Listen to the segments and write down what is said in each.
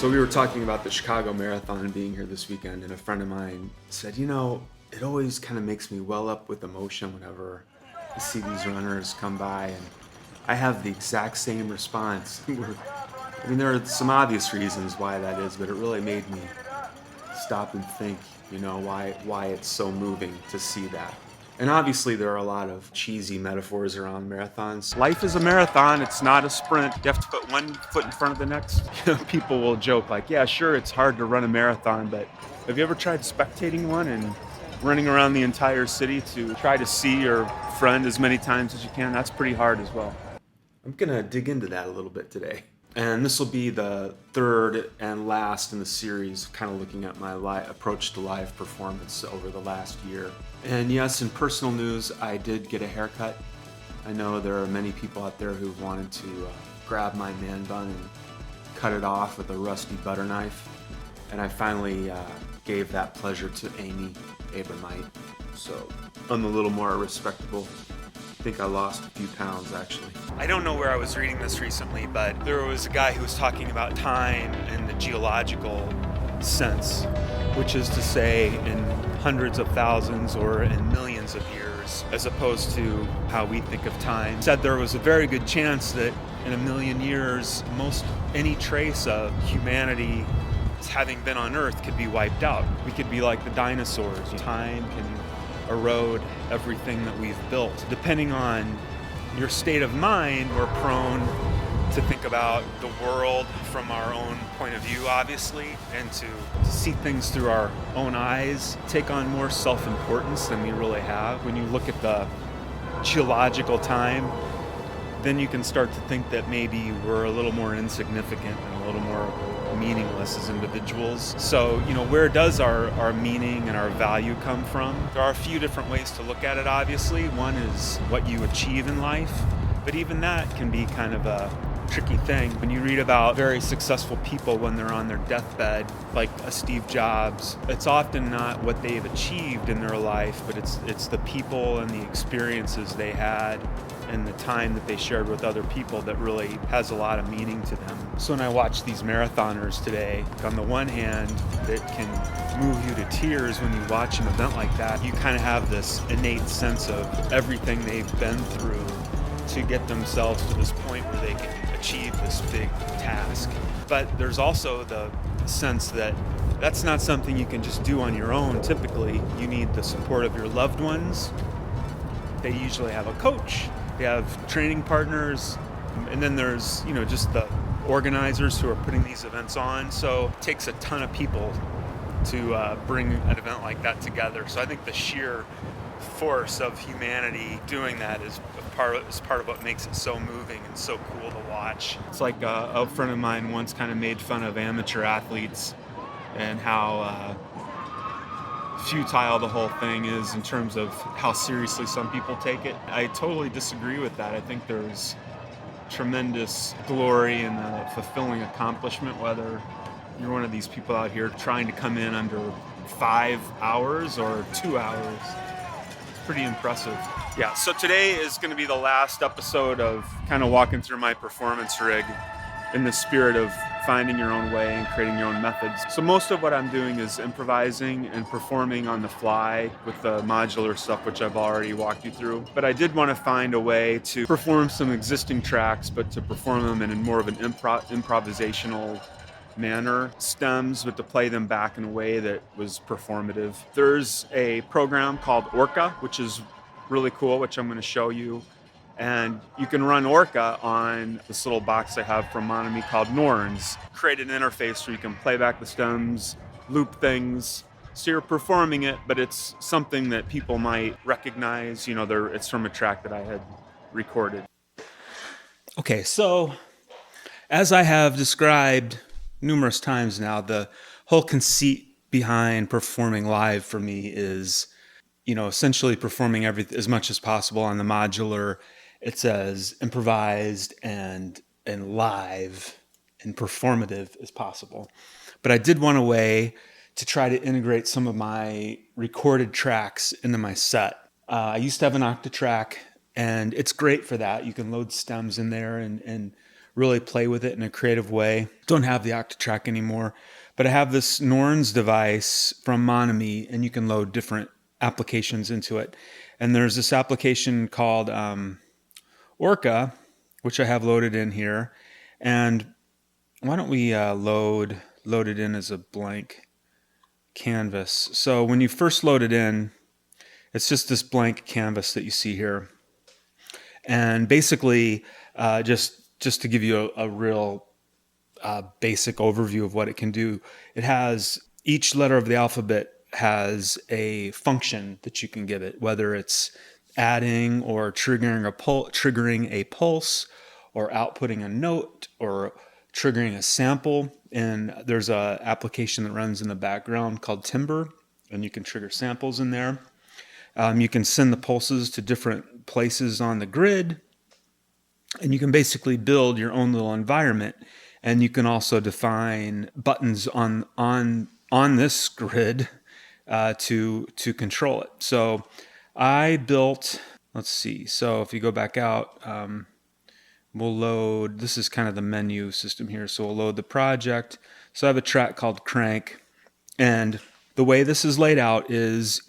So we were talking about the Chicago Marathon being here this weekend, and a friend of mine said, it always kind of makes me well up with emotion whenever I see these runners come by, and I have the exact same response. There are some obvious reasons why that is, but it really made me stop and think, why it's so moving to see that. And obviously there are a lot of cheesy metaphors around marathons. Life is a marathon, it's not a sprint. You have to put one foot in front of the next. People will joke like, yeah, sure, it's hard to run a marathon, but have you ever tried spectating one and running around the entire city to try to see your friend as many times as you can? That's pretty hard as well. I'm gonna dig into that a little bit today. And this will be the third and last in the series, kind of looking at my approach to live performance over the last year. And yes, in personal news, I did get a haircut. I know there are many people out there who've wanted to grab my man bun and cut it off with a rusty butter knife. And I finally gave that pleasure to Amy Abramite. So I'm a little more respectable. I think I lost a few pounds, actually. I don't know where I was reading this recently, but there was a guy who was talking about time in the geological sense, which is to say in hundreds of thousands or in millions of years, as opposed to how we think of time. Said there was a very good chance that in a million years, any trace of humanity having been on Earth could be wiped out. We could be like the dinosaurs. Time can erode everything that we've built. Depending on your state of mind, we're prone to think about the world from our own point of view, obviously, and to see things through our own eyes, take on more self-importance than we really have. When you look at the geological time, then you can start to think that maybe we're a little more insignificant and a little more meaningless as individuals. So, where does our meaning and our value come from? There are a few different ways to look at it, obviously. One is what you achieve in life, but even that can be kind of a tricky thing. When you read about very successful people when they're on their deathbed, like a Steve Jobs, it's often not what they've achieved in their life, but it's the people and the experiences they had and the time that they shared with other people that really has a lot of meaning to them. So when I watch these marathoners today, on the one hand, it can move you to tears when you watch an event like that. You kind of have this innate sense of everything they've been through to get themselves to this point where they can achieve this big task. But there's also the sense that that's not something you can just do on your own. Typically, you need the support of your loved ones. They usually have a coach. They have training partners, and then there's, just the organizers who are putting these events on. So it takes a ton of people to bring an event like that together. So I think the sheer force of humanity doing that is part of what makes it so moving and so cool to watch. It's like a friend of mine once kind of made fun of amateur athletes and how futile the whole thing is in terms of how seriously some people take it. I totally disagree with that. I think there's tremendous glory in the fulfilling accomplishment, whether you're one of these people out here trying to come in under 5 hours or 2 hours. It's pretty impressive. Yeah, so today is going to be the last episode of kind of walking through my performance rig in the spirit of finding your own way and creating your own methods. So most of what I'm doing is improvising and performing on the fly with the modular stuff, which I've already walked you through. But I did want to find a way to perform some existing tracks, but to perform them in more of an improvisational manner, stems, but to play them back in a way that was performative. There's a program called Orca, which is really cool, which I'm going to show you. And you can run Orca on this little box I have from Monome called Norns. Create an interface where you can play back the stems, loop things. So you're performing it, but it's something that people might recognize. It's from a track that I had recorded. Okay, so as I have described numerous times now, the whole conceit behind performing live for me is, essentially performing everything as much as possible on the modular. It's as improvised and live and performative as possible. But I did want a way to try to integrate some of my recorded tracks into my set. I used to have an Octatrack, and it's great for that. You can load stems in there and really play with it in a creative way. Don't have the Octatrack anymore, but I have this Norns device from Monome, and you can load different applications into it. And there's this application called Orca, which I have loaded in here. And why don't we load it in as a blank canvas. So when you first load it in, it's just this blank canvas that you see here. And basically, just to give you a real basic overview of what it can do, it has each letter of the alphabet has a function that you can give it, whether it's adding or triggering a pulse, or outputting a note, or triggering a sample. And there's a application that runs in the background called Timber, and you can trigger samples in there. You can send the pulses to different places on the grid, and you can basically build your own little environment. And you can also define buttons on this grid to control it. So I built, let's see. So if you go back out, we'll load, this is kind of the menu system here. So we'll load the project. So I have a track called Crank. And the way this is laid out is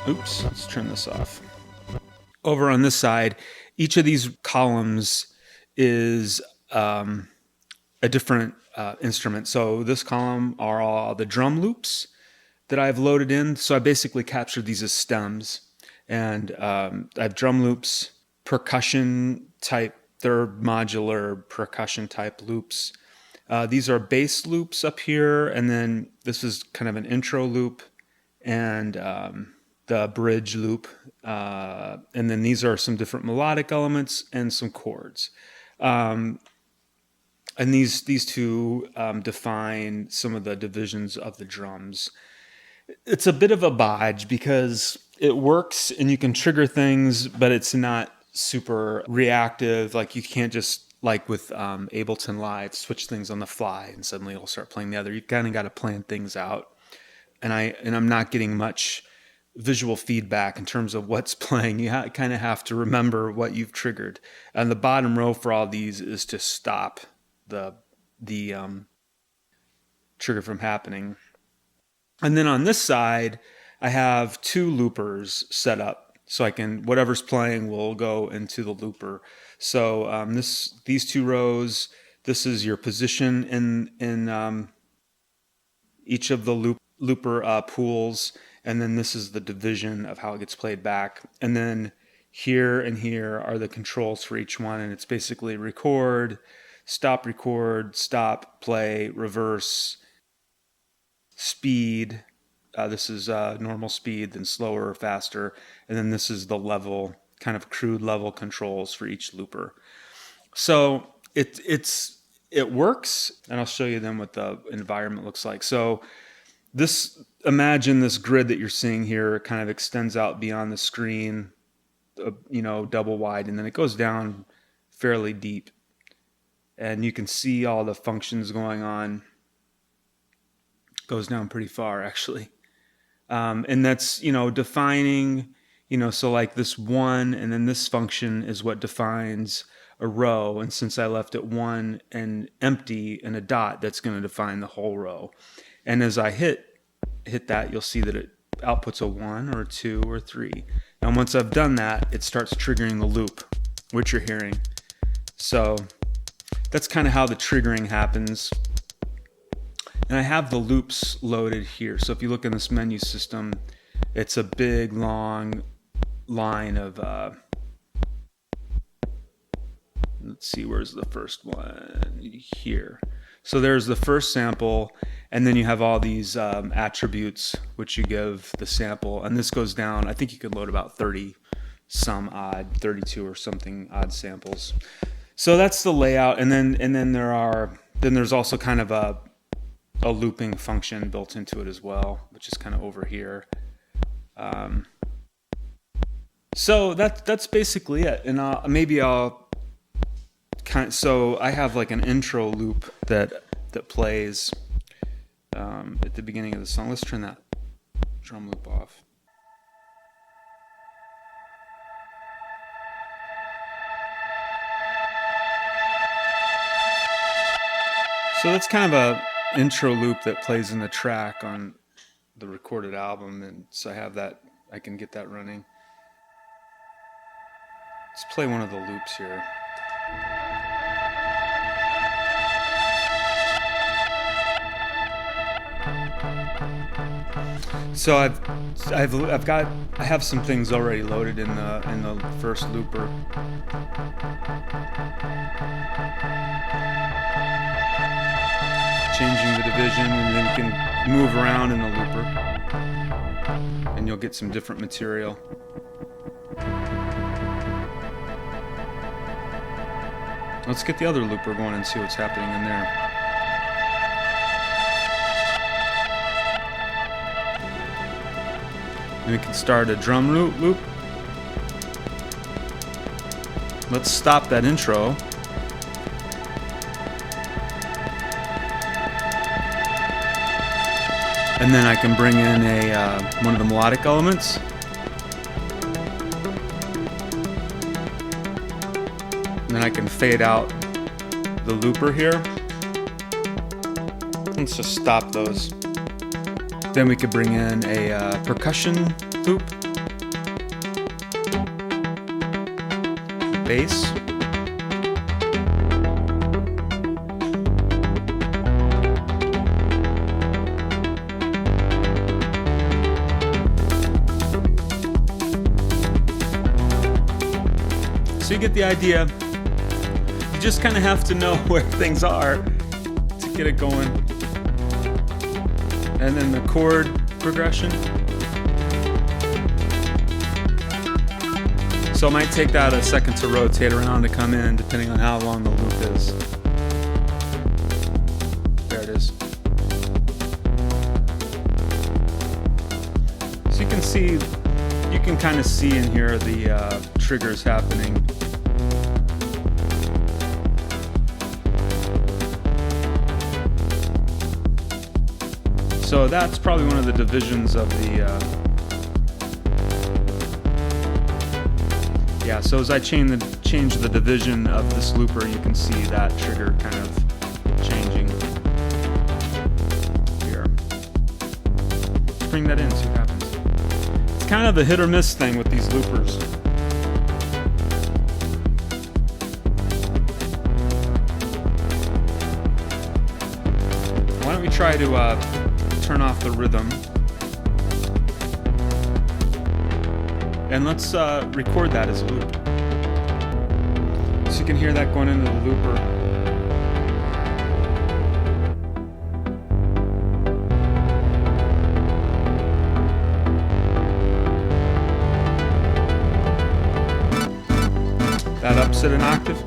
let's turn this off. Over on this side, each of these columns is a different instrument. So this column are all the drum loops that I've loaded in. So I basically captured these as stems. And I have drum loops, percussion type, third modular percussion type loops. These are bass loops up here, and then this is kind of an intro loop, and the bridge loop, and then these are some different melodic elements and some chords. And these two define some of the divisions of the drums. It's a bit of a bodge because it works and you can trigger things, but it's not super reactive. Like you can't just, like with Ableton Live, switch things on the fly and suddenly it'll start playing the other. You kind of got to plan things out. And I'm not getting much visual feedback in terms of what's playing. You kind of have to remember what you've triggered. And the bottom row for all these is to stop the trigger from happening. And then on this side, I have two loopers set up, so I can, whatever's playing will go into the looper. So these two rows, this is your position in each of the looper pools, and then this is the division of how it gets played back. And then here and here are the controls for each one, and it's basically record, stop, play, reverse, speed. This is normal speed, then slower or faster. And then this is the level, kind of crude level controls for each looper. So it works, and I'll show you then what the environment looks like. So imagine this grid that you're seeing here kind of extends out beyond the screen, double wide, and then it goes down fairly deep. And you can see all the functions going on. Goes down pretty far, actually. And that's, defining, so like this one, and then this function is what defines a row. And since I left it one and empty and a dot, that's going to define the whole row. And as I hit that, you'll see that it outputs a 1 or a 2 or 3. And once I've done that, it starts triggering the loop, which you're hearing. So that's kind of how the triggering happens. And I have the loops loaded here. So if you look in this menu system, it's a big, long line of, let's see, where's the first one? Here. So there's the first sample, and then you have all these attributes, which you give the sample. And this goes down, I think you could load about 30 some odd, 32 or something odd samples. So that's the layout. And then there's also kind of a looping function built into it as well, which is kind of over here. So that's basically it. And so I have like an intro loop that plays at the beginning of the song. Let's turn that drum loop off. So that's kind of a intro loop that plays in the track on the recorded album, and so I have that, I can get that running. Let's play one of the loops here. So I have some things already loaded in the first looper. Changing the division, and then you can move around in the looper, and you'll get some different material. Let's get the other looper going and see what's happening in there. And we can start a drum loop. Let's stop that intro. And then I can bring in one of the melodic elements. And then I can fade out the looper here. Let's just stop those. Then we could bring in a percussion loop, bass, so you get the idea. You just kind of have to know where things are to get it going. And then the chord progression. So it might take that a second to rotate around to come in, depending on how long the loop is. There it is. So you can see, you can kind of see in here the triggers happening. So that's probably one of the divisions of the, so as I change the division of this looper, you can see that trigger kind of changing here. Let's bring that in, see what happens. It's kind of the hit or miss thing with these loopers. Why don't we try to turn off the rhythm, and let's record that as a loop, so you can hear that going into the looper. That ups it an octave.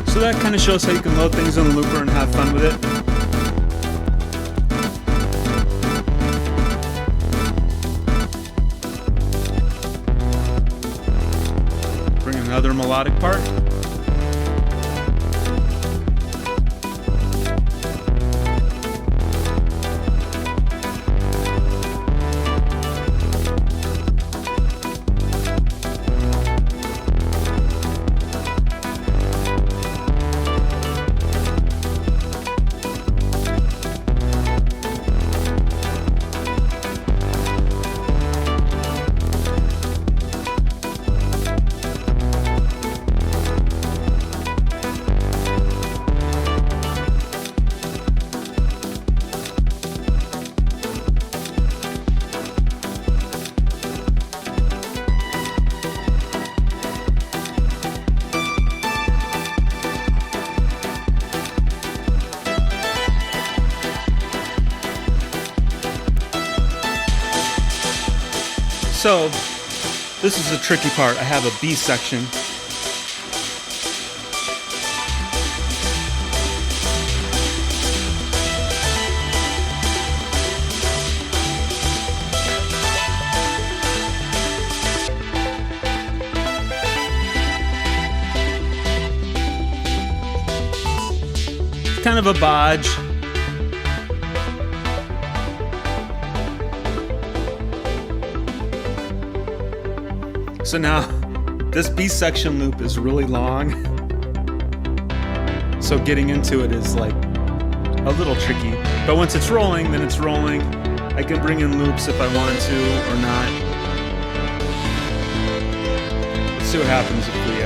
So that kind of shows how you can load things on the looper and have fun with it. Bring in another melodic part. So, this is the tricky part. I have a B section. It's kind of a bodge. So now this B section loop is really long, so getting into it is like a little tricky. But once it's rolling, then it's rolling. I can bring in loops if I want to or not. Let's see what happens if we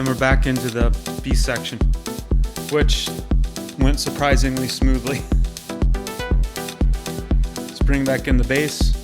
then we're back into the B section, which went surprisingly smoothly. Let's bring back in the bass.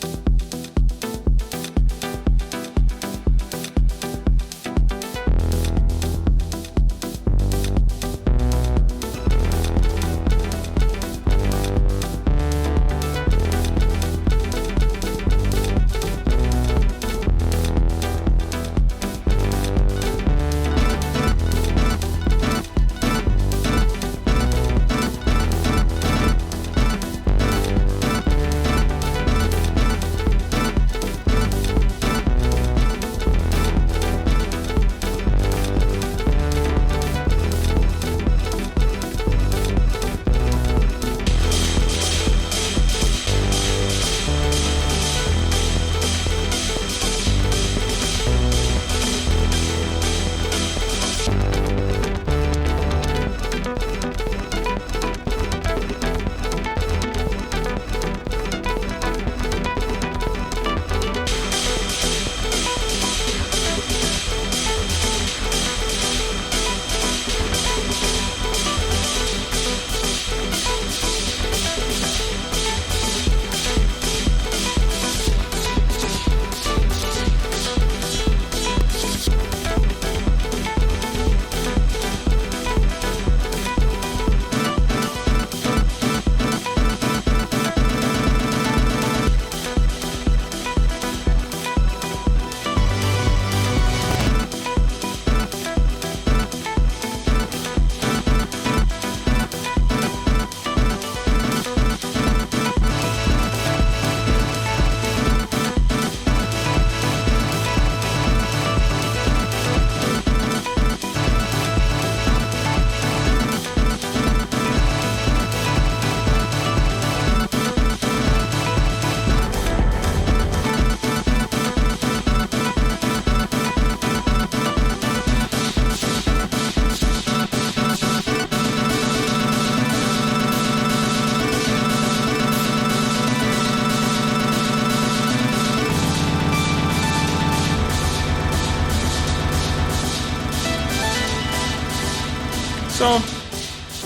So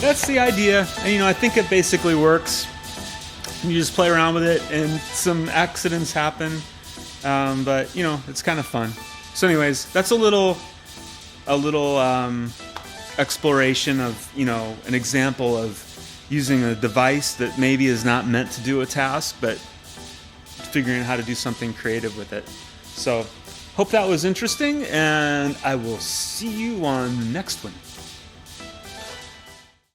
that's the idea. And, I think it basically works. You just play around with it, and some accidents happen, but it's kind of fun. So, anyways, that's a little exploration of an example of using a device that maybe is not meant to do a task, but figuring out how to do something creative with it. So, hope that was interesting, and I will see you on the next one.